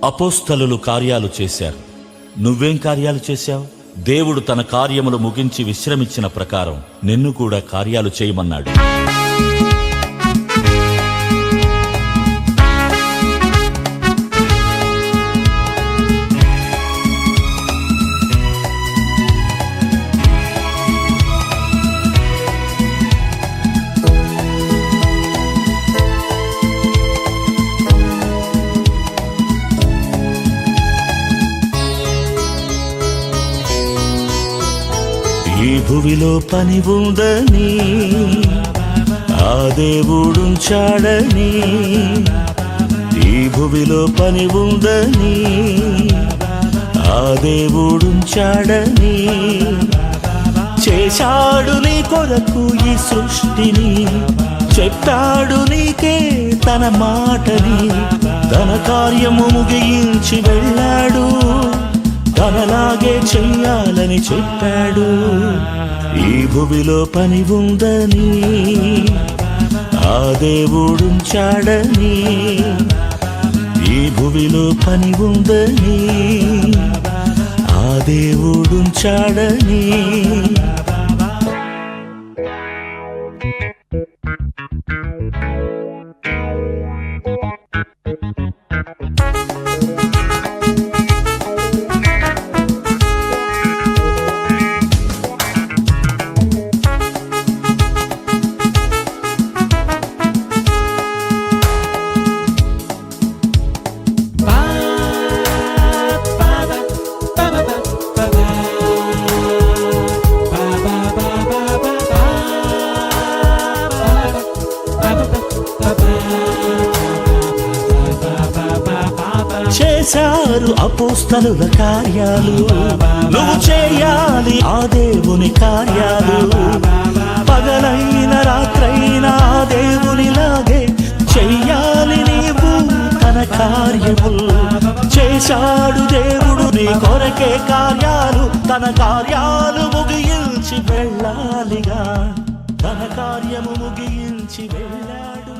అపోస్తలులు కార్యాలు చేశారు. నువ్వేం కార్యాలు చేశావు? దేవుడు తన కార్యములు ముగించి విశ్రమించిన ప్రకారం నిన్ను కూడా కార్యాలు చేయమన్నాడు. ఈ భువిలో పని ఉందని ఆ దేవుడుంచాడని, ఈ భువిలో పని ఉందని ఆ దేవుడుంచాడని, చేశాడు నీ కొరకు ఈ సృష్టిని, చెప్పాడు నీకే తన మాటని, తన కార్యము ముగించి వెళ్ళాడు, తనలాగే చెయ్యాలని చెప్పాడు. ఈ భువిలో పని ఉందని ఆ దేవుడుంచాడని, ఈ భువిలో పని ఉందని ఆ దేవుడుంచాడని. చేశారు అపోస్తలుల కార్యాలు, నువ్వు చేయాలి ఆ దేవుని కార్యాలు. పగలైన రాత్రైనా ఆ దేవునిలాగే చెయ్యాలి నీవు తన కార్యము. చేశాడు దేవుడు నీ కొరకే కార్యాలు, తన కార్యాలు ముగించి వెళ్ళాలిగా, తన కార్యము ముగించి వెళ్ళాడు.